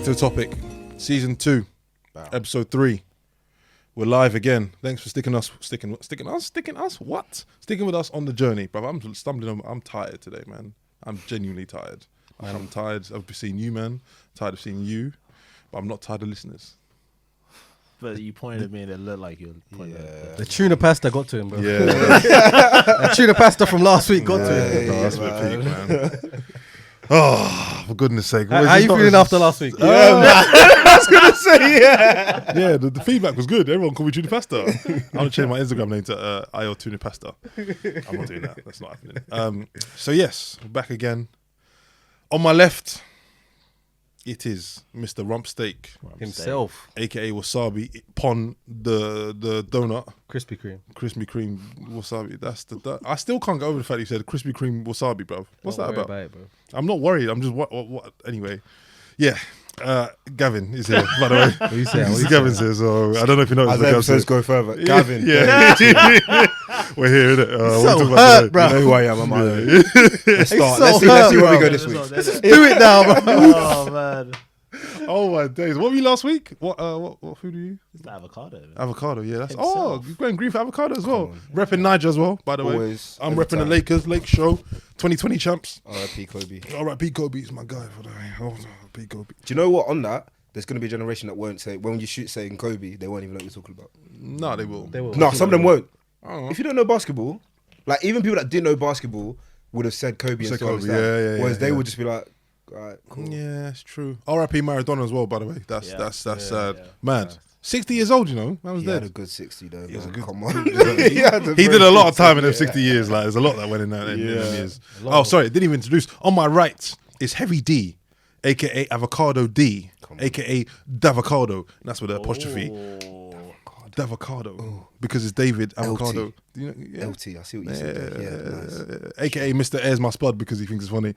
to the topic. Season 2, episode 3. We're live again. Thanks for sticking with us on the journey, bro. I'm stumbling. I'm tired today, man. I'm genuinely tired. I'm tired of seeing you, man. Tired of seeing you, but I'm not tired of listeners. But you pointed at me and it looked like you pointed at the tuna pasta got to him, bro. Yeah. The tuna pasta from last week got to him. No, that's a bit peak, man. Oh, for goodness sake. How are you feeling after last week? I was going to say, yeah. Yeah, the feedback was good. Everyone called me Tuna Pasta. I'm going to change my Instagram name to IO Tuna Pasta. I'm not doing that. That's not happening. So, yes, back again. On my left, it is Mr. Rump Steak Himself. A.K.A. Wasabi Pon, the donut. Krispy Kreme wasabi. I still can't get over the fact you said Krispy Kreme wasabi, bro. What's that about? It, bro. I'm not worried. I'm just what anyway. Yeah. Gavin is here, by the way. What are you saying? Gavin's here, so I don't know if you know. As the episodes go further, Gavin. Yeah. We're here, innit? So hurt, bro. You know who I am. I'm out. Let's start. So Let's see where we bro. go this week. Let's do it now, bro. Oh man, Oh my days! What were you last week? What food are you? it's the avocado. Man. Avocado, yeah. That's Himself. you're going green for avocado as well. Repping Niger as well, by the way. Always. I'm Every repping the time. Lakers, Lake Show, 2020 champs. R.I.P. Kobe. Do All right, P Kobe is my guy for the P Kobe. you know what? On that, there's going to be a generation that won't say, when you shoot saying Kobe, they won't even know what you're talking about. No, they will. They will. No, some of them won't. I don't know. If you don't know basketball, like even people that didn't know basketball would have said Kobe and Said still Kobe, understand. yeah, Whereas they yeah. would just be like, alright, cool. Yeah, it's true. R.I.P. Maradona as well, by the way. That's sad. yeah. Man, 60 years old, you know. Man was He had dead. a good 60 though. was a man. good- Come on. He did a lot of time in them 60 years. Like, there's a lot that went in that in them years. Oh, sorry, didn't even introduce. On my right is Heavy D, a.k.a. Avocado D, a.k.a. Davocado. And that's with an apostrophe. Davocado. Because it's David Avocado. LT. You know, yeah. LT, I see what you said there. Yeah, nice. A.k.a. Mr. Airs My Spud because he thinks it's funny.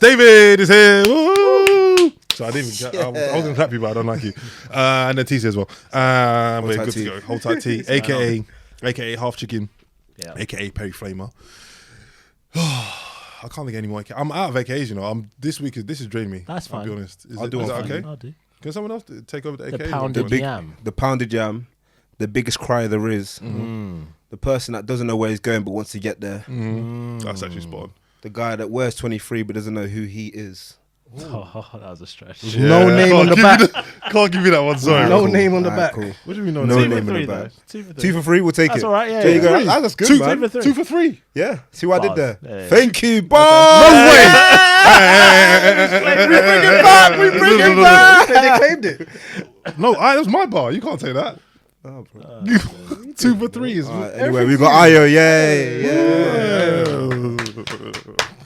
David is here. Woo! So I didn't even. I was going to clap you, but I don't like you. And then TC as well. We're tight good tea. to go. Hold tight tea. A.k.a. Half Chicken. Yeah. A.k.a. Perry Flamer. I can't think any more. I'm out of AKAs, you know. This is draining me. That's I'll be fine. honest. Is I'll it do is one that for okay? I'll do. Can someone else take over the The AKA? pounded yam. The pounded yam, the biggest cry there is. The person that doesn't know where he's going but wants to get there. That's actually spot on. The guy that wears 23 but doesn't know who he is. Oh, that was a stretch. No name on the back. Can't give you that one, sorry. No name on the Alright, back. cool. What do you mean no No name? name. 2 for 3 in the though. back. 2 for 3. 2 for 3, we'll take That's it. all right, yeah, There you yeah. go. That's good, Two man. for three. 2 for 3. Yeah, see what I did there. Yeah, yeah. Thank you, boy. No way. We bring it back. We bring it back. They claimed it. No, that was my bar. You can't say that. Oh, bro. 2 for 3 is. Alright, anyway, we got Ayo.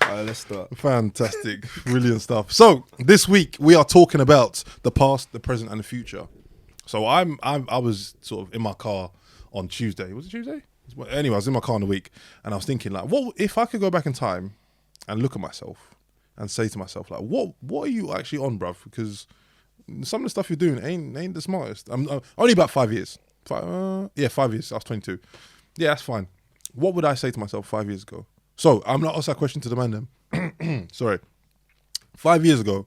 Alright, let's start. Fantastic, brilliant stuff. So this week we are talking about the past, the present, and the future. So I was sort of in my car on Tuesday. Was it Tuesday? Anyway, I was in my car on the week, and I was thinking like, what if I could go back in time and look at myself and say to myself like, what are you actually on, bruv? Because some of the stuff you're doing ain't the smartest. I'm only about 5 years. 5 years. I was 22. Yeah, that's fine. What would I say to myself 5 years ago? So I'm not asking that question to the man then. Sorry. 5 years ago,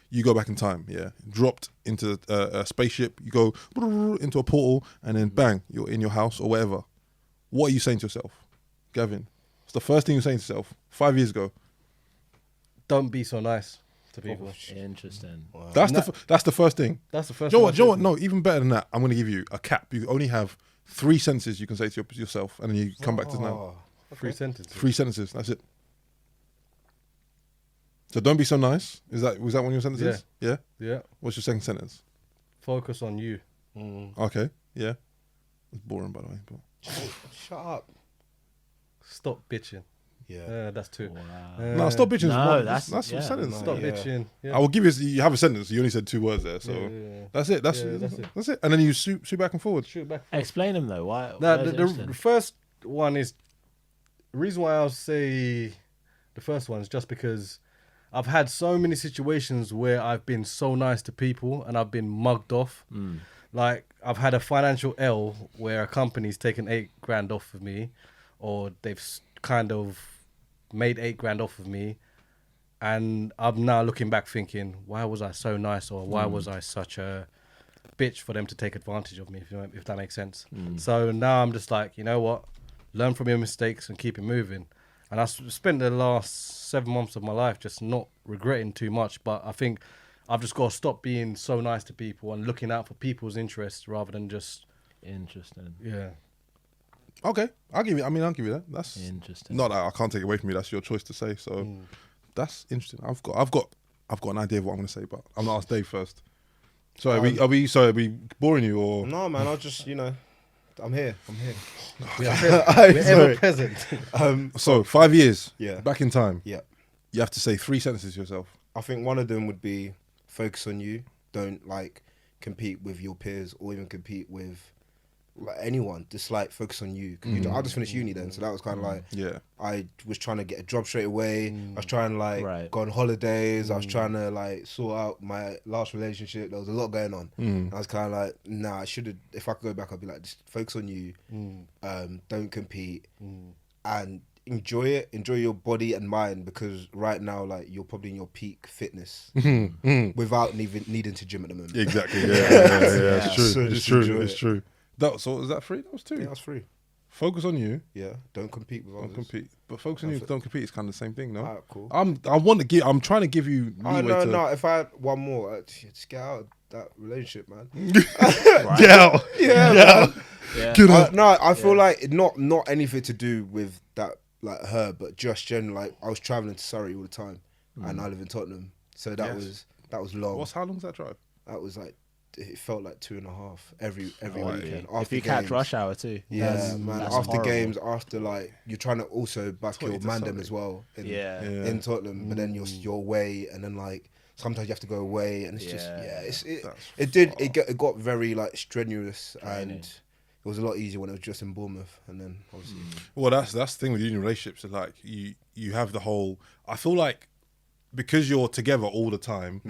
you go back in time, yeah. Dropped into a spaceship, you go into a portal, and then bang, you're in your house or whatever. What are you saying to yourself? Gavin, what's the first thing you're saying to yourself 5 years ago? Don't be so nice to people. Interesting. That's the first thing. That's the first Do you know thing. what? Do you know what? No, even better than that, I'm going to give you a cap. You only have 3 sentences you can say to yourself, and then you come back to now. 3 sentences. 3 sentences, that's it. So don't be so nice. Was that one of your sentences? Yeah. Yeah. What's your second sentence? Focus on you. Okay. Yeah. It's boring, by the way. But Shut up. Stop bitching. Yeah. That's 2. Wow. no, stop bitching. No, that's that's- a yeah. sentence. No. Stop Yeah. bitching. Yeah. I will give you have a sentence. You only said 2 words there, so Yeah. that's it. That's it. And then you shoot back and forward. Shoot back. Explain them though. Why? Now, why is it the interesting? first one is the reason why I'll say the first one is just because I've had so many situations where I've been so nice to people and I've been mugged off. Like I've had a financial L where a company's taken $8,000 off of me, or they've kind of made $8,000 off of me, And I'm now looking back thinking, why was I so nice, or why was I such a bitch for them to take advantage of me, if that makes sense. So now I'm just like, you know what? Learn from your mistakes and keep it moving. And I spent the last 7 months of my life just not regretting too much. But I think I've just got to stop being so nice to people and looking out for people's interests rather than just, Interesting. yeah. Okay, I'll give you. I mean, I'll give you that. That's Interesting. not that I can't take it away from you. That's your choice to say. So that's interesting. I've got an idea of what I'm going to say, but I'm gonna ask Dave first. So are we boring you or? No, man. I'll just, I'm here. We're ever present. So 5 years. Yeah. Back in time. Yeah. You have to say 3 sentences to yourself. I think one of them would be focus on you. Don't compete with your peers or even compete with anyone. Just focus on you. 'Cause I just finished uni then, so that was kind of Yeah. I was trying to get a job straight away. I was trying to Right. go on holidays. I was trying to sort out my last relationship. There was a lot going on. I was kind of nah, I should have. If I could go back, I'd be just focus on you. Don't compete and enjoy it. Enjoy your body and mind, because right now you're probably in your peak fitness without even needing to gym at the moment. Exactly. Yeah. It's true. So It's just true. enjoy It's it. true. So was that 3? That was 2. Yeah, that's free. Focus on you. Yeah, don't compete with others. Don't compete. But focus on you. Don't compete. It's kind of the same thing, no? Alright, cool. I'm trying to give you Oh, leeway to. no. If I had one more, just get out of that relationship, man. Get out. Yeah, Yeah. Yeah. Get out. No, I feel not anything to do with that, her, but just generally, I was traveling to Surrey all the time, and I live in Tottenham, so that was long. How long's that drive? That was it felt like 2.5 every weekend. If After you catch games. rush hour too. Yeah, That's- man. that's After horrible. games, after you're trying to also back your Totally to mandem Surrey. as well. Yeah. In Tottenham, but then you're away, and then sometimes you have to go away, and it's just it got very strenuous, and it was a lot easier when it was just in Bournemouth, and then obviously Well, that's the thing with union relationships. Is you have the whole. I feel like because you're together all the time,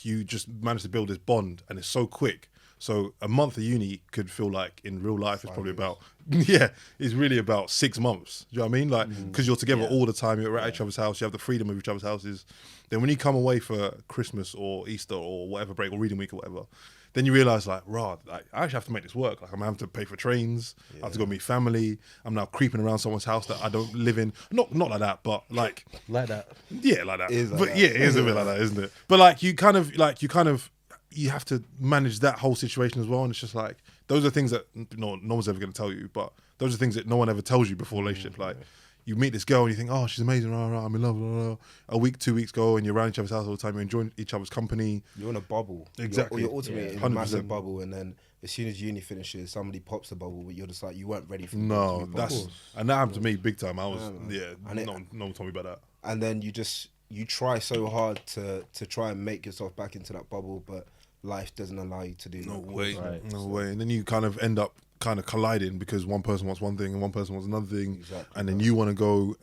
you just manage to build this bond, and it's so quick. So a month of uni could feel like in real life it's probably about it's really about 6 months. Do you know what I mean? Because you're together all the time, you're at each other's house, you have the freedom of each other's houses. Then when you come away for Christmas or Easter or whatever break or reading week or whatever, then you realise I actually have to make this work. I'm having to pay for trains, I have to go meet family. I'm now creeping around someone's house that I don't live in. Not like that, but Like that. yeah, like that. It is like but that. yeah, it is a bit like that, isn't it? But you have to manage that whole situation as well, and it's just those are things that no one's ever going to tell you, but those are things that no one ever tells you before a relationship. You meet this girl and you think, oh, she's amazing, I'm in love. A week, 2 weeks go, and you're around each other's house all the time, you're enjoying each other's company. you're in a bubble. Exactly. You're ultimately in a 100%. massive bubble, and then as soon as uni finishes, somebody pops the bubble, but you're just you weren't ready for the bubble No, to be popped. and that happened to me big time. I was And no one told me about that. And then you try so hard to try and make yourself back into that bubble, but life doesn't allow you to do No that. way, Right. no way. And then you kind of end up colliding because one person wants one thing and one person wants another thing, Exactly. and then you want to go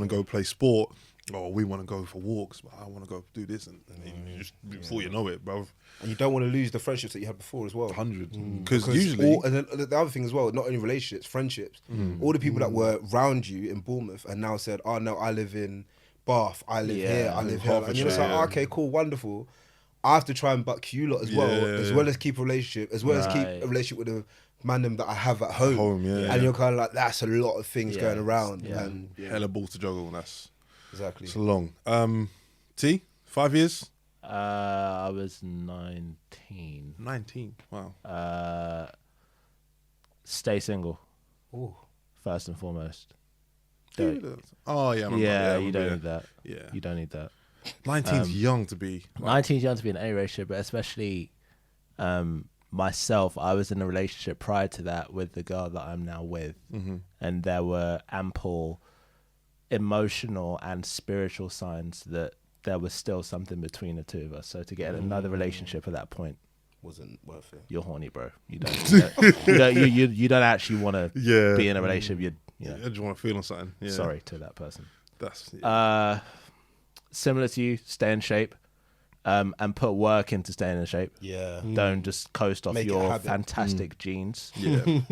go play sport, or we want to go for walks, but I want to go do this, and you just before you know it, bro, And you don't want to lose the friendships that you had before as well. 100. Because usually, and then the other thing as well, not only relationships, friendships. All the people that were around you in Bournemouth and now said, "Oh no, I live in Bath, I live here, I live here," and you're just Hertfordshire, okay, cool, wonderful. I have to try and buck you lot as well as keep a relationship, as well as keep a relationship with the mandem that I have at home. And you're kind of that's a lot of things going around. Yeah. And hella balls to juggle, and that's exactly. it's long. T, 5 years, I was 19. 19. Wow. Stay single, Ooh. first and foremost. Oh yeah, I remember. Yeah, I you remember, don't need that. Yeah, You don't need that. 19's young to be. 19's young to be in a relationship, but especially myself, I was in a relationship prior to that with the girl that I'm now with, and there were ample emotional and spiritual signs that there was still something between the two of us. So to get another relationship at that point, Wasn't worth it. you're horny, bro. You don't actually want to Yeah. be in a relationship. You I just want to feel on something. Yeah. sorry to that person. That's Similar to you, stay in shape, and put work into staying in shape. Yeah. Don't just coast off Make it a your habit. fantastic genes. yeah.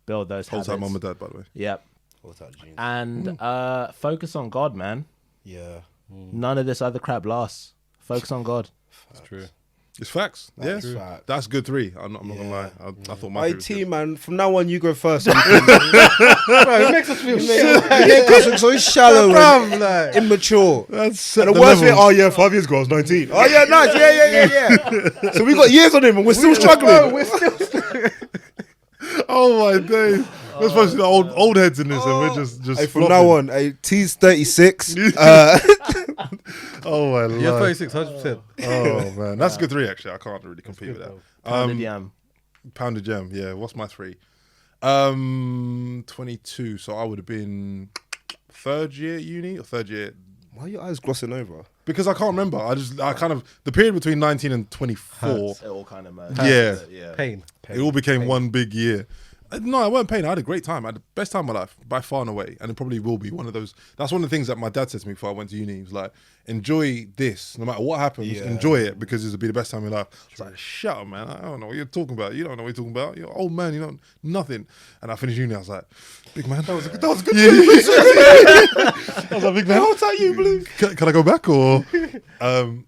Build those Whole habits. time, mum and dad, by the way. Yep. What's that, Gene? And focus on God, man. Yeah. None of this other crap lasts. Focus on God. That's true. It's facts. That's yeah, facts. that's good 3. I'm not gonna lie. I thought my 3 was good. Man, from now on, you go first. Bro, it makes us feel So shallow and Bruv, like, immature. That's set And the the worst thing, levels. oh yeah, 5 years ago I was 19. Oh yeah, nice, yeah. So we got years on him and we're still struggling. we're still Oh my days. We're supposed to be the old heads in this, and we're just Hey, from flopping. now on, T's 36. Oh my yeah, lord. 36, 100%. Oh man, that's a good 3 actually. I can't really compete with that. Pounded yam. Pounded jam. Yeah. What's my 3? 22. So I would have been 3rd year uni or 3rd year. Why are your eyes glossing over? Because I can't remember. I kind of the period between 19 and 24. It all kind of merged. Yeah. Pain. It all became one big year. No, I wasn't paying. I had a great time. I had the best time of my life, by far and away. And it probably will be one of those. That's one of the things that my dad said to me before I went to uni. He was like, enjoy this. No matter what happens, enjoy it because it'll be the best time of your life. I was like, shut up, man. I don't know what you're talking about. You don't know what you're talking about. You're an old man. You know nothing. And I finished uni. I was like, big man, that was a good I was like, big man, what's that you, Blue? Can I go back or?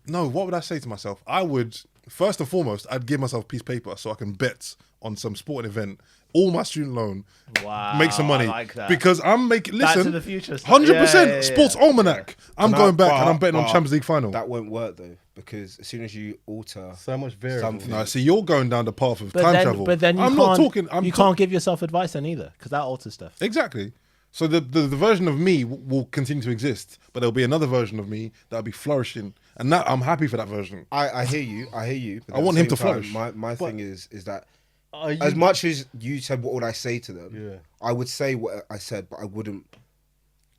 No, what would I say to myself? I would, first and foremost, I'd give myself a piece of paper so I can bet on some sporting event, all my student loan, Wow, make some money. I like that. Because I'm making, Back listen, to the future. 100% sports almanac. I'm going back and I'm betting on Champions League final. That won't work though, because as soon as you alter So much variable. something, No, see, you're going down the path of But time then, travel. but then you I'm can't. not talking. You can't give yourself advice then either, because that alters stuff. Exactly. So the version of me will continue to exist, but there'll be another version of me that'll be flourishing, and that I'm happy for that version. I hear you. But I at want the him to same time, flourish. My thing is that Are you- as much as you said, what would I say to them? Yeah. I would say what I said, but I wouldn't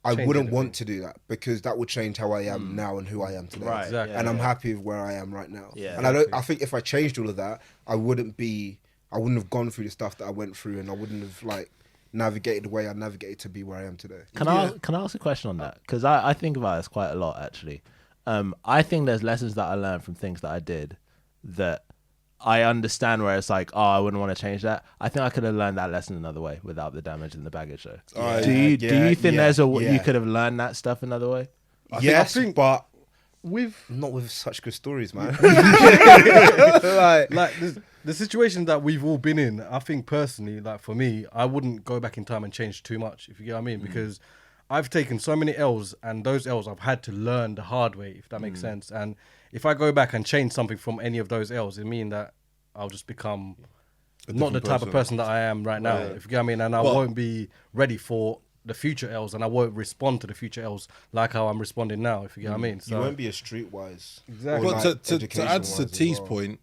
Change want anything. to do that because that would change how I am now and who I am today. Right, Exactly. And I'm happy with where I am right now. Yeah. And I think if I changed all of that, I wouldn't have gone through the stuff that I went through, and I wouldn't have navigated the way I navigated to be where I am today. Can I ask a question on that? Because I think about this quite a lot actually. I think there's lessons that I learned from things that I did that I understand where it's like, oh, I wouldn't want to change that. I think I could have learned that lesson another way without the damage and the baggage though. Do you think you could have learned that stuff another way? Yes, but With not with such good stories, man. like the situation that we've all been in, I think personally, like for me, I wouldn't go back in time and change too much, if you get what I mean, because I've taken so many L's, and those L's I've had to learn the hard way, if that makes sense. And if I go back and change something from any of those L's, it means that I'll just become not the different type of person. person that I am right now, if you get what I mean. And I won't be ready for the future L's, and I won't respond to the future L's like how I'm responding now, if you get what I mean. So You won't be as streetwise. Exactly. or, But like, to add to education-wise as T's well. point,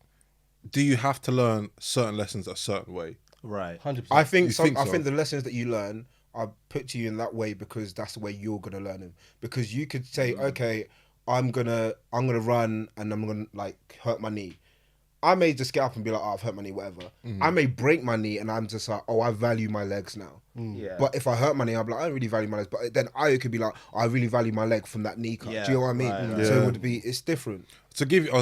do you have to learn certain lessons a certain way? Right. 100%. I think You think I so? think the lessons that you learn are put to you in that way because that's the way you're gonna learn them. Because you could say, okay, I'm gonna run and I'm gonna like hurt my knee. I may just get up and be like, oh, I've hurt my knee, whatever. I may break my knee and I'm just like, oh, I value my legs now. Yeah. But if I hurt my knee, I'm like, I don't really value my legs. But then I could be like, I really value my leg from that knee cut. Yeah, Do you know what I mean? right, So right. it would be, it's different. To give you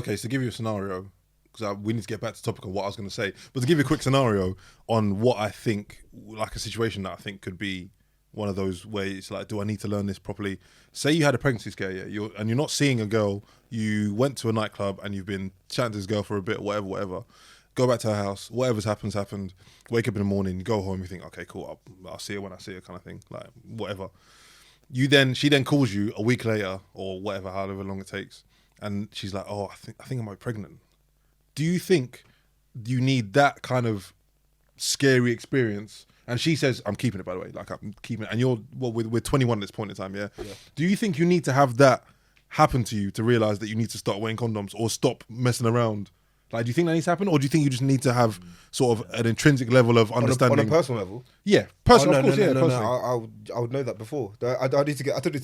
a scenario, because we need to get back to the topic of what I was going to say, but to give you a quick scenario on what I think, like a situation that I think could be one of those where it's like, do I need to learn this properly? Say you had a pregnancy scare, you're not seeing a girl, you went to a nightclub and you've been chatting to this girl for a bit, whatever. Go back to her house, whatever's happened. Wake up in the morning, you go home, you think, okay, cool, I'll see her when I see her, kind of thing, like whatever. She then calls you a week later or whatever, however long it takes, and she's like, oh, I think I might be pregnant. Do you think you need that kind of scary experience? And she says, I'm keeping it, by the way. Like, I'm keeping it. And we're 21 at this point in time, yeah? Do you think you need to have that happen to you to realize that you need to start wearing condoms or stop messing around? Like, do you think that needs to happen? Or do you think you just need to have sort of an intrinsic level of understanding? On a personal level? Yeah, personal, Oh, of course, yeah, no. personally. I would know that before. I need to get to that.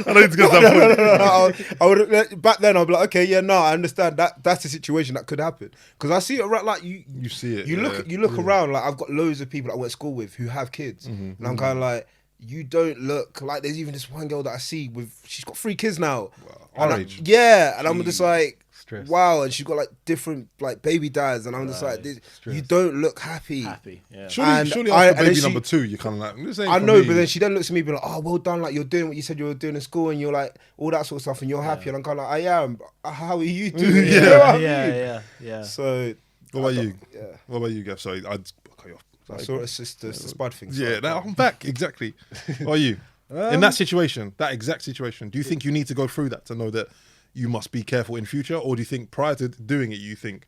I need to get to that point. I would back then. I'd be like, okay, yeah, no, I understand that. That's the situation that could happen because I see it right. Like You see it. you look around. Like I've got loads of people I went to school with who have kids, and I'm kind of like, you don't look like. There's even this one girl that I see with. She's got 3 kids now. Our And age. yeah, and I'm just like, Stress. wow, and she's got like different like baby dads, and I'm just like, this, you don't look happy. Yeah. Surely I- after and then baby she- number 2, you're kind of like, this ain't I for know, me. but then she then looks at me, be like, "Oh, well done! Like you're doing what you said you were doing in school, and you're like all that sort of stuff, and you're happy." And I'm kind of like, "I am. How are you doing?" You know what I mean? Yeah. So, What about you? Yeah, What about you, Gav? Sorry, I'd cut you off. I saw it's just the spud thing. Yeah, now I'm back. Exactly. What are you? In that situation, that exact situation, do you think you need to go through that to know that you must be careful in future, or do you think prior to doing it, you think?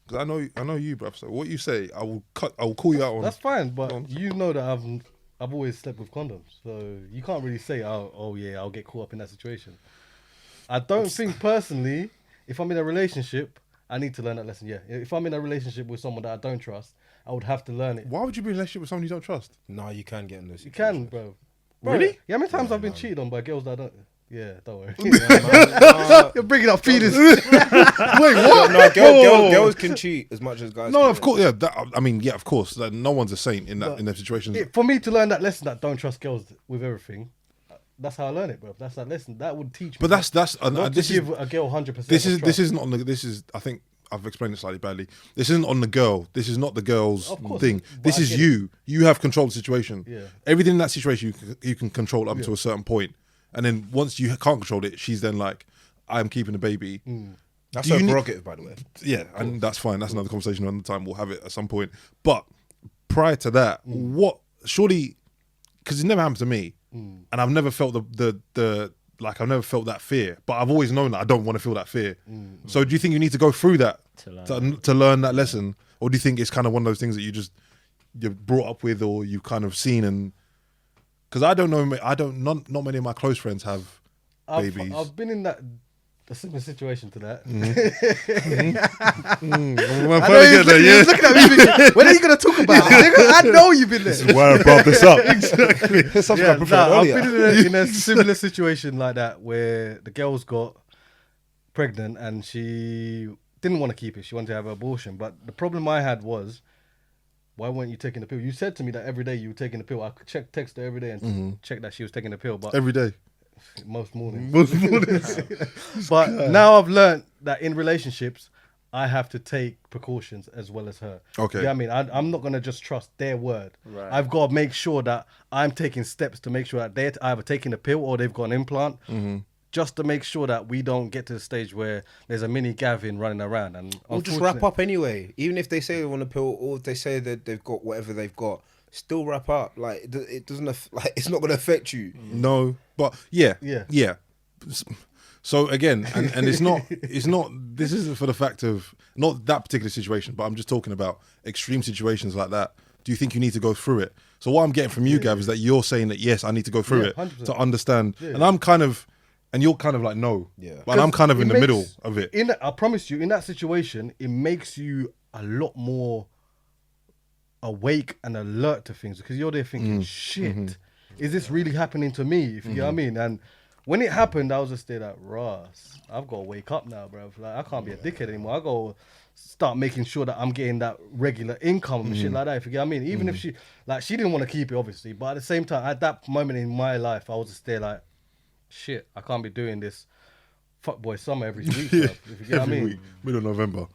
Because I know you, bruv. So what you say, I will call you out on. That's fine, but you know that I've always slept with condoms, so you can't really say, oh yeah, I'll get caught up in that situation. I don't think personally, if I'm in a relationship, I need to learn that lesson. Yeah, if I'm in a relationship with someone that I don't trust, I would have to learn it. Why would you be in a relationship with someone you don't trust? No, you can get in those. You can, bro. Really? Yeah, how many times I've been cheated on by girls that I don't. Yeah, don't worry. No, You're bringing up fetus. Wait, what? no, girls can cheat as much as guys. No, can. of course, yeah. I mean, yeah, of course. Like, no one's a saint in that situations. For me to learn that lesson, that don't trust girls with everything, that's how I learn it, bro. That's that lesson that would teach me. But that's not this to is give a girl 100%. this is not on the. This is, I think I've explained it slightly badly. This isn't on the girl. This is not the girl's Of course, thing. but This I is get you. You have control of the situation. Yeah. Everything in that situation you can control up to a certain point. And then once you can't control it, she's then like, I'm keeping the baby. That's Do her you need- prerogative, by the way. Yeah, and that's fine. That's another conversation another time. We'll have it at some point. But prior to that, what surely, because it never happened to me, and I've never felt the like I've never felt that fear. But I've always known that I don't want to feel that fear. So do you think you need to go through that to learn that lesson, or do you think it's kind of one of those things that you're brought up with, or you've kind of seen and? Because I don't know, not many of my close friends have babies. I've been in a similar situation to that. Well, I know you're looking at me thinking, when are you going to talk about it? I know you've been there. This is why I brought this up. Exactly. That's something Yeah, I prefer I've earlier. been in a similar situation like that where the girls got pregnant and she didn't want to keep it. She wanted to have an abortion. But the problem I had was, why weren't you taking the pill? You said to me that every day you were taking the pill. I could text her every day and check that she was taking the pill. But Every day. most mornings. Most mornings. But now I've learned that in relationships, I have to take precautions as well as her. Okay. You know what I mean? I'm not going to just trust their word. Right. I've got to make sure that I'm taking steps to make sure that they're either taking a pill or they've got an implant. Just to make sure that we don't get to the stage where there's a mini Gavin running around. And Or just wrap up anyway. Even if they say they want a pill, or if they say that they've got whatever they've got, still wrap up. Like it doesn't like it's not going to affect you. No, but yeah. Yeah. So again, and it's not, this isn't for the fact of, not that particular situation, but I'm just talking about extreme situations like that. Do you think you need to go through it? So what I'm getting from you, Gav, is that you're saying that, yes, I need to go through Yeah, it 100%. to understand. And I'm kind of, and you're kind of like, no. Yeah. But I'm kind of It in the makes- middle of it. I promise you, in that situation, it makes you a lot more awake and alert to things because you're there thinking, shit, is this really happening to me? If you get what I mean. And when it happened, I was just there like, Ross, I've got to wake up now, bro. Like, I can't be a dickhead anymore. I got to start making sure that I'm getting that regular income and shit like that. If you get what I mean. Even if she didn't want to keep it, obviously. But at the same time, at that moment in my life, I was just there like, shit, I can't be doing this fuckboy summer every week, bro. If you get what I Every mean. week, middle of November.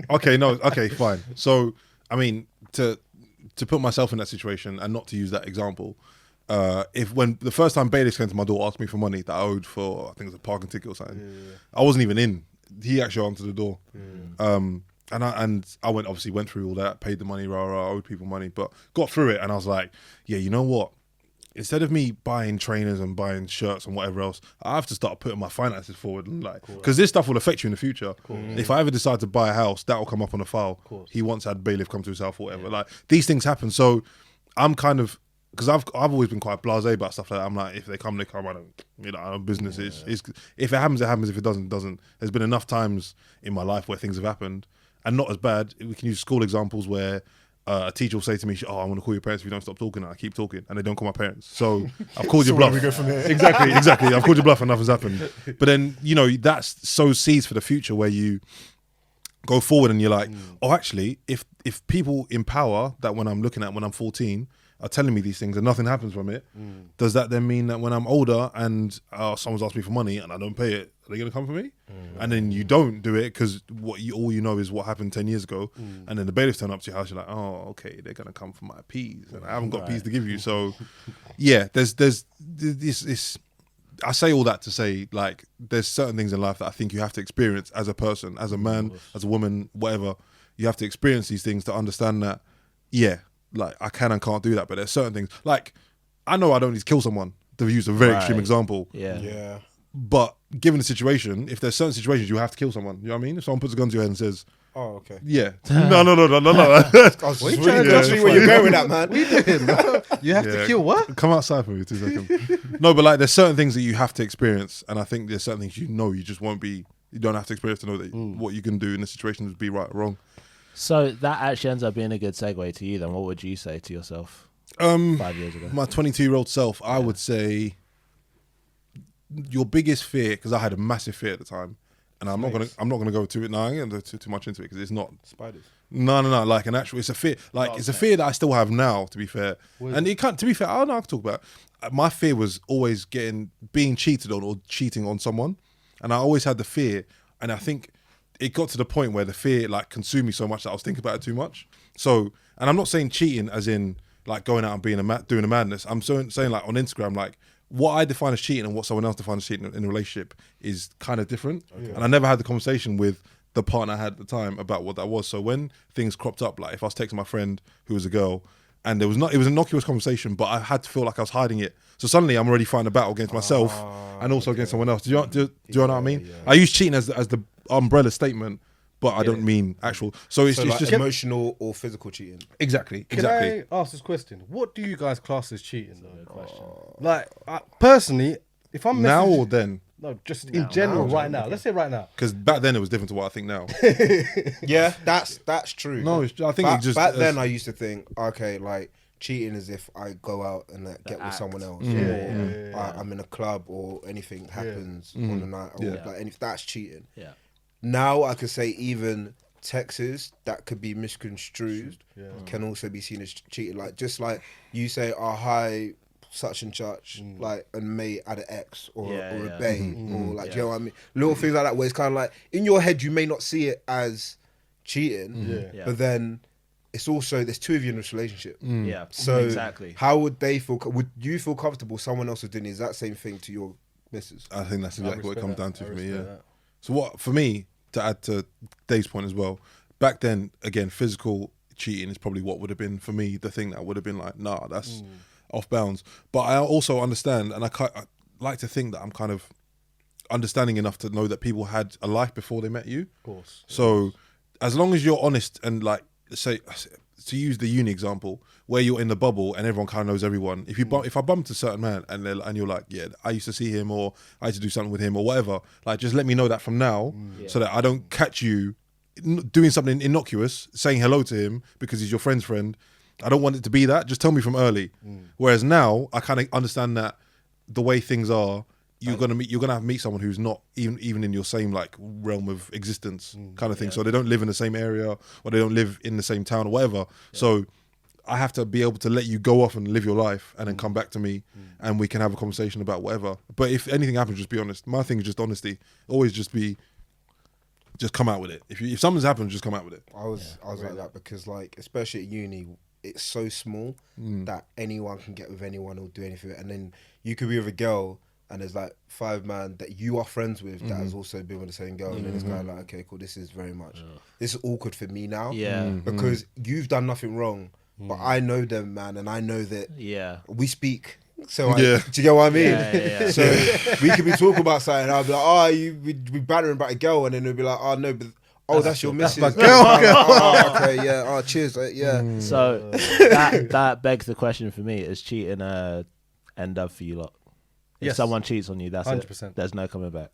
Okay, fine. So, I mean, to put myself in that situation and not to use that example, if when the first time Bailey came to my door, asked me for money that I owed for, I think it was a parking ticket or something, I wasn't even in. He actually answered the door. And I went through all that, paid the money, owed people money, but got through it. And I was like, yeah, you know what? Instead of me buying trainers and buying shirts and whatever else, I have to start putting my finances forward, and like, because this stuff will affect you in the future. If I ever decide to buy a house, that will come up on a file. He once had bailiff come to his house or whatever. Like, these things happen. So I'm kind of, because I've always been quite blasé about stuff like that. I'm like, if they come, they come. I don't, I know business is. If it happens, it happens. If it doesn't, it doesn't. There's been enough times in my life where things have happened, and not as bad. We can use school examples where a teacher will say to me, "Oh, I'm going to call your parents if you don't stop talking." And I keep talking, and they don't call my parents. So I've called your bluff. we go from there. Exactly. I've called your bluff, and nothing's happened. But then that's sows seeds for the future where you go forward and you're like, oh, actually, if people in power that when I'm looking at when I'm 14, are telling me these things and nothing happens from it, does that then mean that when I'm older and someone's asked me for money and I don't pay it, are they going to come for me? And then you don't do it because all you know is what happened 10 years ago, and then the bailiffs turn up to your house, you're like, oh, okay, they're going to come for my peas, and I haven't got peas to give you. So, yeah, there's this. I say all that to say, like, there's certain things in life that I think you have to experience as a person, as a man, as a woman, whatever. You have to experience these things to understand that, yeah, like, I can and can't do that. But there's certain things, like, I know I don't need to kill someone, to use a very extreme example. Yeah. But given the situation, if there's certain situations you have to kill someone, you know what I mean? If someone puts a gun to your head and says, oh, okay. yeah. No. I was just really trying to see where you're going with that, man. What are you doing, bro? You have to kill what? Come outside for me 2 seconds. No, but like there's certain things that you have to experience, and I think there's certain things you just won't be. You don't have to experience to know that what you can do in the situation would be right or wrong. So that actually ends up being a good segue to you. Then, what would you say to yourself 5 years ago? My 22-year-old self, I would say your biggest fear, because I had a massive fear at the time, and I'm not gonna go too much into it because it's not spiders. No. Like an actual, it's a fear. Like it's a fear that I still have now. To be fair, and it can't. To be fair, I don't know. I can talk about it. My fear was always being cheated on or cheating on someone, and I always had the fear. And I think it got to the point where the fear like consumed me so much that I was thinking about it too much. So, and I'm not saying cheating as in like going out and being doing a madness. I'm saying like on Instagram, like what I define as cheating and what someone else defines as cheating in a relationship is kind of different. Okay. And I never had the conversation with the partner I had at the time about what that was. So when things cropped up, like if I was texting my friend who was a girl, and it was an innocuous conversation, but I had to feel like I was hiding it. So suddenly I'm already fighting a battle against myself and also against someone else. Do you know what I mean? Yeah. I use cheating as the umbrella statement, but I don't mean actual. So it's like just emotional or physical cheating. Exactly. Can I ask this question? What do you guys class as cheating? Like personally, if I'm now or then. No, just in general, right now. Let's say right now. Because back then it was different to what I think now. Yeah, that's true. No, I think back then I used to think, okay, like cheating is if I go out and get with someone else, or I'm in a club or anything happens on the night, or like, and if that's cheating. Yeah. Now I could say even texts that could be misconstrued can also be seen as cheating. Like just like you say, hi, such and such, like, and may add an X or a bay, or like, do you know what I mean? Little things like that where it's kind of like, in your head, you may not see it as cheating, but then it's also, there's two of you in this relationship. Yeah, so exactly. How would they feel? Would you feel comfortable someone else was doing the exact same thing to your missus? I think that's exactly what it comes down to for me, So what, for me, to add to Dave's point as well, back then, again, physical cheating is probably what would have been, for me, the thing that would have been like, nah, that's off bounds. But I also understand, and I like to think that I'm kind of understanding enough to know that people had a life before they met you. Of course. So as long as you're honest and like, say, to use the uni example, where you're in the bubble and everyone kind of knows everyone. If I bump into a certain man and you're like, yeah, I used to see him or I used to do something with him or whatever, like just let me know that from now so that I don't catch you doing something innocuous, saying hello to him because he's your friend's friend. I don't want it to be that. Just tell me from early. Whereas now, I kind of understand that the way things are, you're gonna have to meet someone who's not even in your same like realm of existence, kind of thing. So they don't live in the same area or they don't live in the same town or whatever. So I have to be able to let you go off and live your life and then come back to me and we can have a conversation about whatever. But if anything happens, just be honest. My thing is just honesty. Always just come out with it. If something's happened, just come out with it. I was like that because like especially at uni, it's so small that anyone can get with anyone or do anything. And then you could be with a girl and there's like 5 men that you are friends with that has also been with the same girl. And then it's kind of like, okay, cool, this is very much, this is awkward for me now. Yeah. Because you've done nothing wrong, but I know them, man, and I know that we speak. So do you get what I mean? Yeah. So we could be talking about something and I'll be like, we battering about a girl, and then they'll be like, oh no, but that's your missus. That's my girl. Okay, yeah. Oh, cheers. So that begs the question for me: is cheating end up for you lot? If someone cheats on you, that's 100%. It. There's no coming back.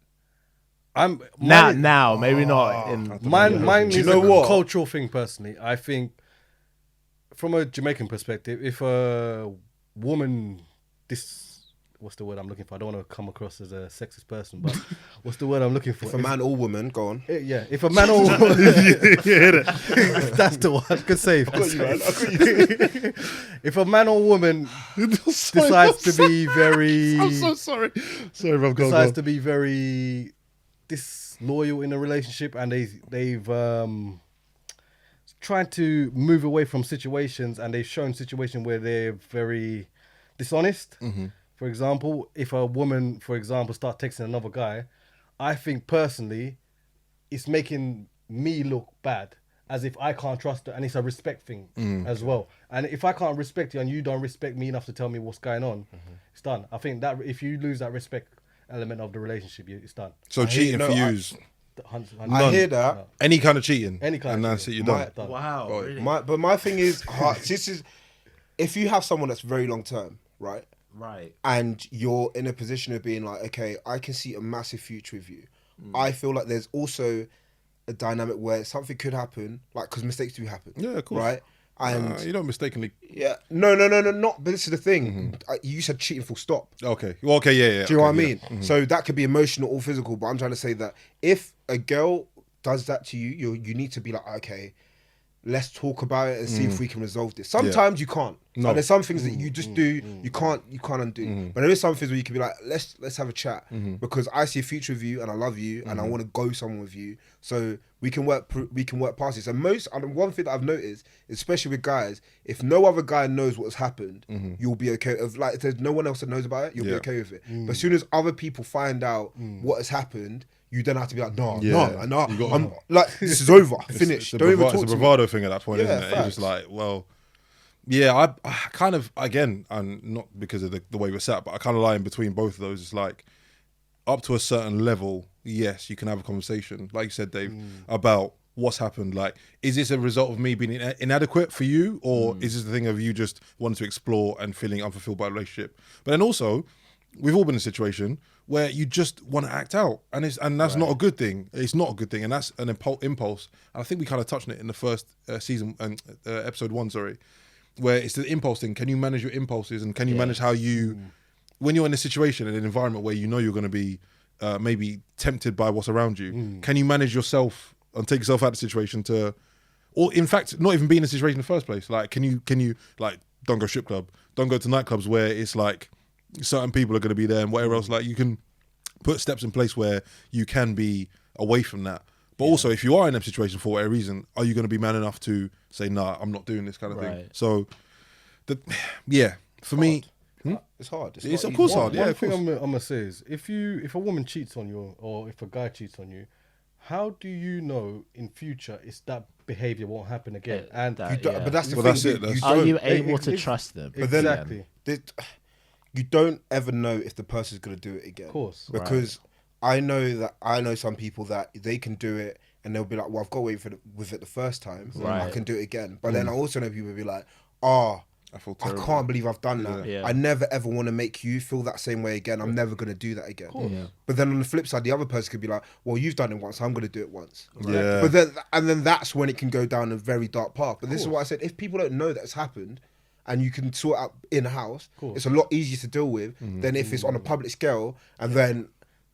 Now, maybe not. Mine is a cultural thing. Personally, I think from a Jamaican perspective, if a woman what's the word I'm looking for? I don't want to come across as a sexist person, but what's the word I'm looking for? If a man or woman, go on. Yeah, if a man or woman, that's the one. Good save. Good save. If a man or woman decides to be very, I'm so sorry. Sorry, bro. decides to be very disloyal in a relationship, and they've trying to move away from situations, and they've shown situations where they're very dishonest. For example, if a woman, for example, start texting another guy, I think personally, it's making me look bad, as if I can't trust her, and it's a respect thing as well. And if I can't respect you and you don't respect me enough to tell me what's going on, it's done. I think that if you lose that respect element of the relationship, it's done. So cheating for you is I hear that. any kind of cheating. Any kind and of that's cheating. it, you're done. Done. Wow. Oh, Really? But my thing is, this is, if you have someone that's very long term, right? Right. And you're in a position of being like, okay, I can see a massive future with you. I feel like there's also a dynamic where something could happen, like, because mistakes do happen. Yeah, of course. Right? And you don't mistakenly. yeah, no, not. But this is the thing. You said cheating full stop. Okay. Well, okay, yeah. Do you know what I okay, mean? So that could be emotional or physical. But I'm trying to say that if a girl does that to you, you need to be like, okay, let's talk about it and see if we can resolve this. Sometimes you can't. No. Like, there's some things that you just do, you can't undo. But there is some things where you can be like, let's have a chat because I see a future with you and I love you and I want to go somewhere with you. So we can work past this. And one thing that I've noticed, especially with guys, if no other guy knows what's happened, you'll be okay. If there's no one else that knows about it, you'll be okay with it. But as soon as other people find out what has happened, you then have to be like, no, I'm like, this is over, finished. Don't even talk It's a to me. bravado thing at that point, Yeah, isn't it? It's just like, well, yeah, I kind of, again, and not because of the way we're set, but I kind of lie in between both of those. It's like, up to a certain level, yes, you can have a conversation, like you said, Dave, about what's happened. Like, is this a result of me being inadequate for you, or is this the thing of you just wanting to explore and feeling unfulfilled by a relationship? But then also, we've all been in a situation where you just want to act out, and that's not a good thing. It's not a good thing, and that's an impulse. And I think we kind of touched on it in the first season, episode 1, sorry, where it's the impulse thing. Can you manage your impulses, and can you manage how you, when you're in a situation, in an environment where you know you're going to be maybe tempted by what's around you, can you manage yourself and take yourself out of the situation to, or in fact, not even be in a situation in the first place? Like, can you like, don't go strip club, don't go to nightclubs where it's like, certain people are going to be there and whatever else. Like, you can put steps in place where you can be away from that. But also, if you are in a situation for whatever reason, are you going to be man enough to say, nah, I'm not doing this kind of thing? So, for me, it's hard. It's not of course easy. hard. Yeah, One of thing course. I'm gonna say is, if a woman cheats on you, or if a guy cheats on you, how do you know in future it's that behavior won't happen again? And that- You don't, yeah. But that's the Well, thing. that's it, that's- Are don't- you able Ex- to ex- trust them? But then- exactly. you don't ever know if the person's going to do it again. Of course. Because I know some people that they can do it and they'll be like, well, I've got away with it the first time. Right. I can do it again. But then I also know people will be like, oh, I feel I terrible. can't believe I've done that. Yeah. I never ever want to make you feel that same way again. I'm never going to do that again. But then on the flip side, the other person could be like, well, you've done it once, I'm going to do it once. Yeah. But then that's when it can go down a very dark path. But this is what I said. If people don't know that it's happened and you can sort out in-house, it's a lot easier to deal with than if it's on a public scale and then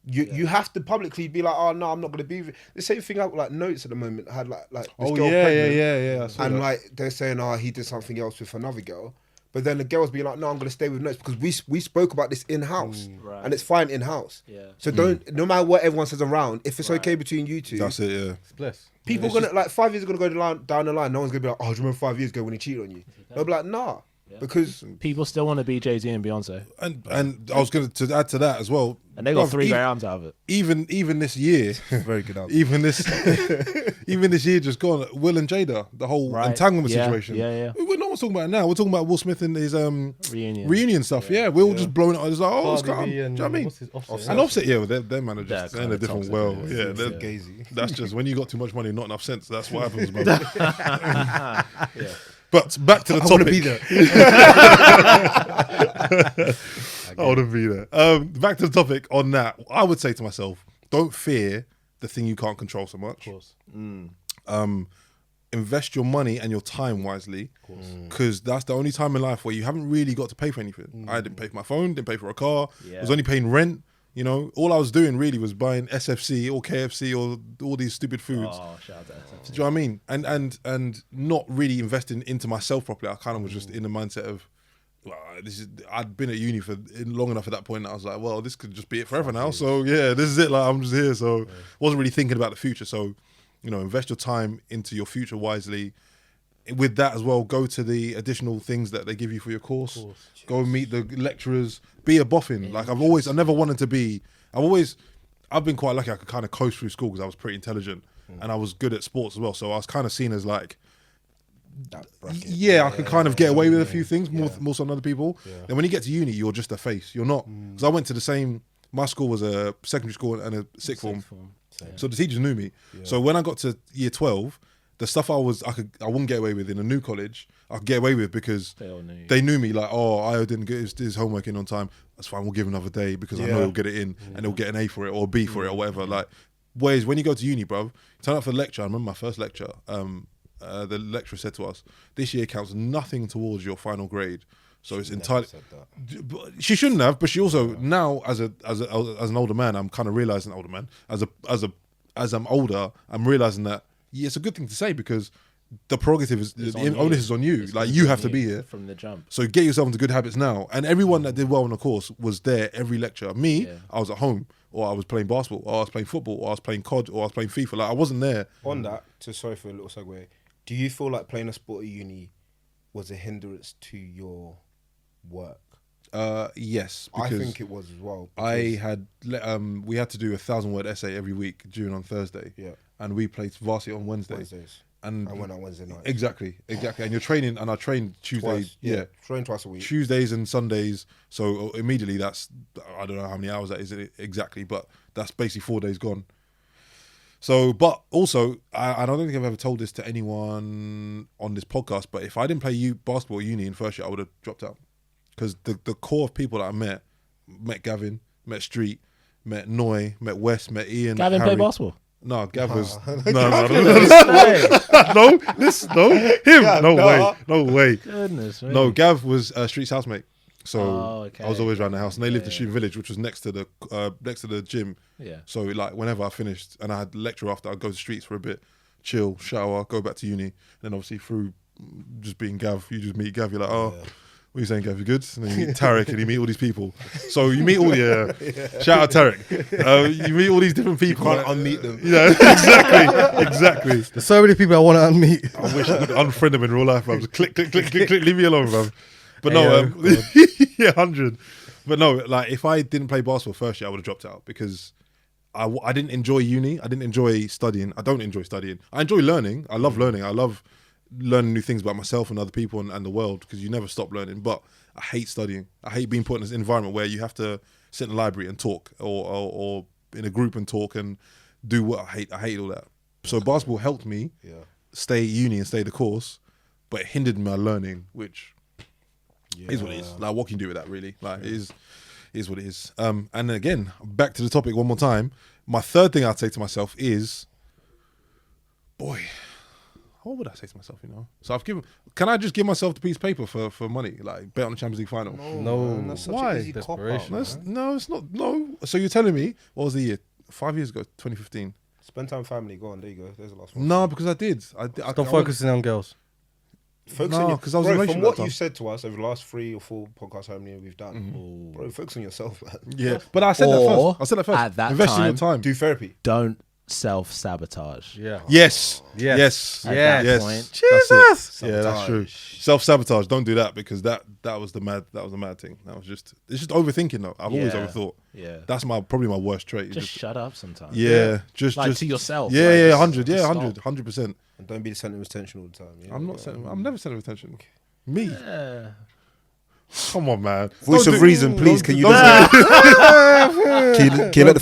you have to publicly be like, oh no, I'm not going to be with you. The same thing out like Notes at the moment had like this Oh girl yeah, pregnant, yeah. I saw and that. like they're saying, oh, he did something else with another girl. But then the girl's being like, no, I'm going to stay with Notes because we spoke about this in-house Right. and it's fine in-house. Yeah. So no matter what everyone says around, if it's okay between you two, That's it. Yeah. It's blessed. people are going to, like 5 years are going to go down the line. No one's going to be like, oh, do you remember 5 years ago when he cheated on you? They'll be like, nah. Because People still want to be Jay-Z and Beyonce, And I was going to add to that as well. and they got Bruv, 3 great albums out of it. Even this year, very good album. even this year just gone. Will and Jada, the whole Right. entanglement Yeah, situation. yeah. We're not talking about it now. We're talking about Will Smith and his Reunion. stuff. Yeah, we're all just blowing it. It's like, oh, it's Cardi calm. B Do you and know what I mean? what's his Offset? And Offset, yeah, well, they're managers. They're They're in a kinda different toxic, world. yeah. Yeah, Yeah. they're Gazy. that's just when you got too much money, not enough sense. That's what happens, man. But back to the I topic. want to be there. I want to be there. Back to the topic on that. I would say to myself, don't fear the thing you can't control so much. Of course. invest your money and your time wisely, because that's the only time in life where you haven't really got to pay for anything. I didn't pay for my phone, didn't pay for a car. I was only paying rent. You know, all I was doing really was buying SFC or KFC or all these stupid foods. Oh, shout out to SFC. Do you know what I mean? And not really investing into myself properly. I kind of was just in the mindset of, well, I'd been at uni for long enough at that point that I was like, well, this could just be it forever now. So yeah, this is it. Like, I'm just here. So wasn't really thinking about the future. So, you know, invest your time into your future wisely. With that as well, go to the additional things that they give you for your course. Go and meet the lecturers. Be a boffin. Like I never wanted to be. I've been quite lucky. I could kind of coast through school because I was pretty intelligent and I was good at sports as well. So I was kind of seen as like, I could kind of get away with a few things more so than other people. And when you get to uni, you're just a face. You're not. Because I went to my school was a secondary school and a sixth form. So the teachers knew me. So when I got to year 12, the stuff I wouldn't get away with in a new college, I could get away with because they knew me. Like, oh, I didn't get his homework in on time. That's fine. We'll give him another day because I know he'll get it in and he'll get an A for it or a B for it or whatever. Like, whereas when you go to uni, bruv, turn up for the lecture. I remember my first lecture. The lecturer said to us, "This year counts nothing towards your final grade." So it's entirely. She shouldn't have, but she also now as an older man, I'm kind of realizing as I'm older, I'm realizing that it's a good thing to say because the prerogative is the onus is on you. Like you have to be here from the jump. So get yourself into good habits now. And everyone that did well in the course was there every lecture. Me, I was at home, or I was playing basketball, or I was playing football, or I was playing COD, or I was playing FIFA. Like I wasn't there. On that, sorry for a little segue. Do you feel like playing a sport at uni was a hindrance to your work? Yes, I think it was as well. I had we had to do a 1,000-word essay every week during on Thursday. Yeah, and we played varsity on Wednesdays. And I went on Wednesday night. Exactly. And you're training, and I trained Tuesdays. Train twice a week. Tuesdays and Sundays. So immediately that's, I don't know how many hours that is exactly, but that's basically 4 days gone. So, but also, I don't think I've ever told this to anyone on this podcast, but if I didn't play basketball at uni in first year, I would have dropped out. Because the core of people that I met Gavin, met Street, met Noy, met Wes, met Ian. Gavin played basketball? No, Gav was no, him. No way. Goodness, really? No, Gav was Street's housemate. So I was always around the house, and they lived in Student Village, which was next to the gym. Yeah. So like whenever I finished and I had lecture after, I'd go to Streets for a bit, chill, shower, go back to uni, and then obviously through just being Gav, you just meet Gav. You're like, what are you saying, Gav? You good? And then you meet Tarek, and you meet all these people. So you meet all shout out Tarek. You meet all these different people. You can't unmeet them. Yeah, exactly. There's so many people I want to unmeet. I wish I could unfriend them in real life, bro. Just click, leave me alone, bro. But no, 100. But no, like if I didn't play basketball first year, I would have dropped out because I didn't enjoy uni. I didn't enjoy studying. I don't enjoy studying. I enjoy learning. I love learning. I love learning new things about myself and other people and the world because you never stop learning. But I hate studying. I hate being put in this environment where you have to sit in the library and talk or in a group and talk and do what I hate. I hate all that. So basketball helped me stay at uni and stay the course, but it hindered my learning, which is what it is. Like, what can you do with that, really? Like, it is what it is. And then again, back to the topic one more time. My third thing I'd say to myself is, boy, what would I say to myself, you know? So can I just give myself the piece of paper for money? Like, bet on the Champions League final? No. That's such Why? an easy cop-out, No, it's not. No. So you're telling me, what was the year? 5 years ago, 2015. Spend time with family. Go on, there you go. There's the last one. No, because I did. Stop focusing on girls. Focus on because from what you said to us over the last 3 or 4 podcasts, how many we've done, bro, focus on yourself, man. Yeah, but I said that first. At that invest in your time. Do therapy. Don't self-sabotage. Yeah. Yes. At that point. Jesus. Yeah, that's true. Self-sabotage. Don't do that because that was the mad thing. It's just overthinking though. I've always overthought. Yeah. That's probably my worst trait. Just shut up sometimes. Yeah. Just to yourself. Yeah, 100. Yeah, 100%. And don't be the centre of attention all the time. Yeah? I'm never centre of attention. Me. Yeah. Come on, man. Voice of reason, please. Can you let the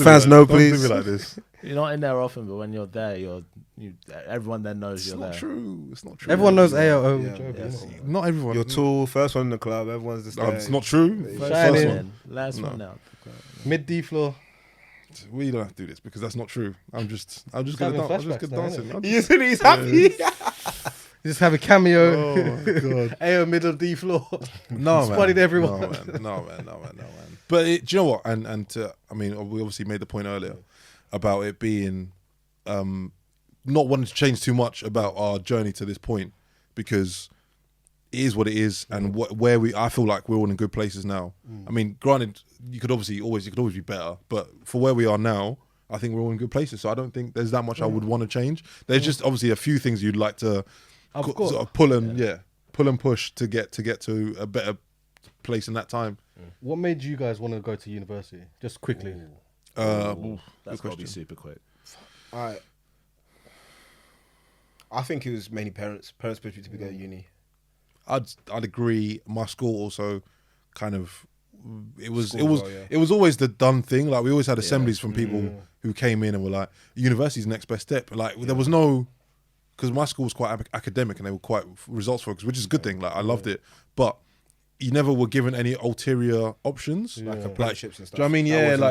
fans know, please? Don't do me like this. You're not in there often, but when you're there, everyone then knows you're there. It's not true. Everyone knows AOO. Not everyone. You're tall, first one in the club. Everyone's just it's not true. First one. Last one out. Mid D floor. We don't have to do this because that's not true. I'm just gonna dance. I'm just gonna dance. He's happy. Just have a cameo. Oh my god. A middle D floor. No, man. Spotted everyone. No, man. But do you know what? And I mean, we obviously made the point earlier about it being not wanting to change too much about our journey to this point, because it is what it is, and I feel like we're all in good places now. I mean, granted, you could always be better, but for where we are now, I think we're all in good places. So I don't think there's that much I would want to change. There's just obviously a few things you'd like to sort of pull and push to get to a better place in that time. What made you guys want to go to university? Just quickly. That's got to be super quick. I think it was mainly parents pushed me to go to uni. I'd agree. My school also kind of it was always the done thing. Like we always had assemblies from people who came in and were like, university's the next best step. Like there was no, because my school was quite academic and they were quite results focused, which is a good thing. Like I loved it, but you never were given any ulterior options, like apprenticeships and stuff. Do you know what I mean? That Yeah, wasn't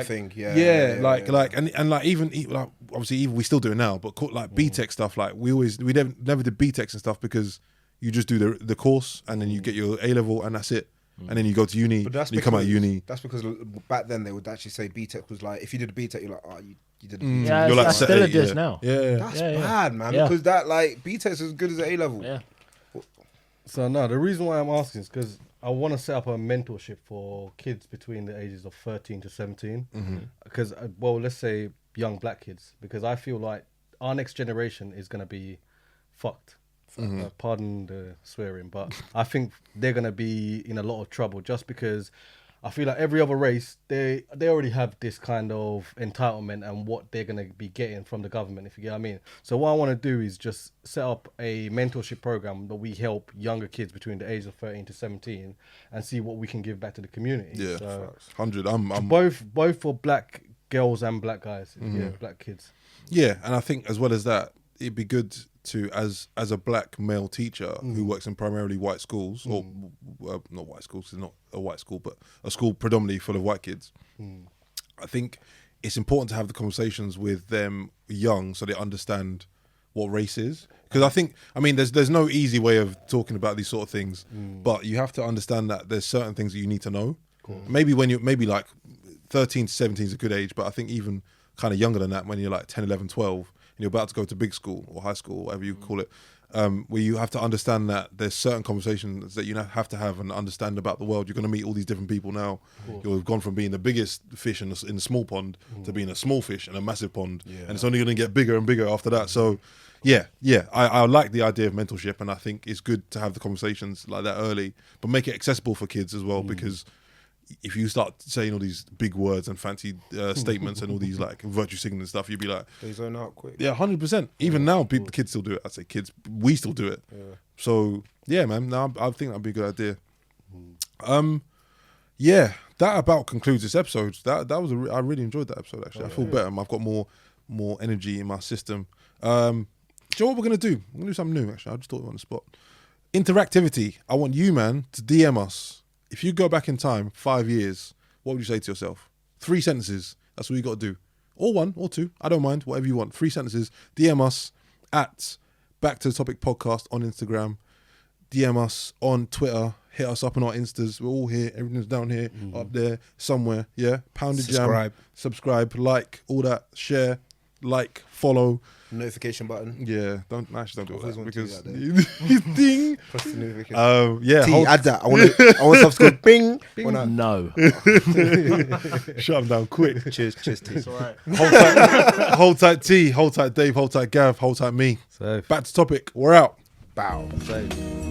like a thing. And like even like obviously even we still do it now, but like BTEC stuff, like we never did BTECs and stuff because you just do the course and then you get your A level and that's it. And then you go to uni, and you come out of uni. That's because back then they would actually say BTEC was like, if you did a BTEC, you're like, oh, you did a Yeah, BTEC. You're like that's still it is now. Yeah. That's bad, man, because that like BTEC is as good as an A level. Yeah. So no, the reason why I'm asking is because I want to set up a mentorship for kids between the ages of 13 to 17. Because, well, let's say young black kids, because I feel like our next generation is going to be fucked. Pardon the swearing, but I think they're going to be in a lot of trouble just because I feel like every other race, they already have this kind of entitlement and what they're going to be getting from the government, if you get what I mean. So what I want to do is just set up a mentorship program that we help younger kids between the age of 13 to 17 and see what we can give back to the community. Yeah, so 100. I'm both for black girls and black guys, black kids. Yeah, and I think as well as that, it'd be good to, as a black male teacher who works in primarily white schools, or not white schools, it's not a white school, but a school predominantly full of white kids. I think it's important to have the conversations with them young so they understand what race is. Because I mean, there's no easy way of talking about these sort of things, but you have to understand that there's certain things that you need to know. Maybe maybe like 13 to 17 is a good age, but I think even kind of younger than that, when you're like 10, 11, 12, you're about to go to big school or high school, whatever you call it, where you have to understand that there's certain conversations that you have to have and understand about the world. You're going to meet all these different people now. You've gone from being the biggest fish in a small pond to being a small fish in a massive pond, and it's only going to get bigger and bigger after that. So, I like the idea of mentorship, and I think it's good to have the conversations like that early, but make it accessible for kids as well, because if you start saying all these big words and fancy statements and all these like virtue signaling stuff, you'd be like, They zone out quick. yeah, 100%. Even now, kids still do it. I say kids, we still do it. So yeah, man. Now I think that'd be a good idea. Yeah, that about concludes this episode. That was I really enjoyed that episode. Actually, I feel better. I've got more energy in my system. Do you know what we're gonna do? We're gonna do something new. Actually, I just thought on the spot. Interactivity. I want you, man, to DM us. If you go back in time 5 years, what would you say to yourself? 3 sentences. That's what you got to do. Or 1 or 2. I don't mind. Whatever you want. 3 sentences. DM us at Back to the Topic Podcast on Instagram. DM us on Twitter. Hit us up on our Instas. We're all here. Everything's down here, up there, somewhere. Yeah. Pound the jam. Subscribe. Like. All that. Share. Like. Follow. Notification button. Yeah, don't do that because ding. Press the notification. Add that. I want to subscribe. Bing. Bing. No. Shut them down quick. Cheers. It's all right. Hold tight T. Hold tight Dave. Hold tight Gav. Hold tight me. Safe. Back to topic. We're out. Bow. Safe.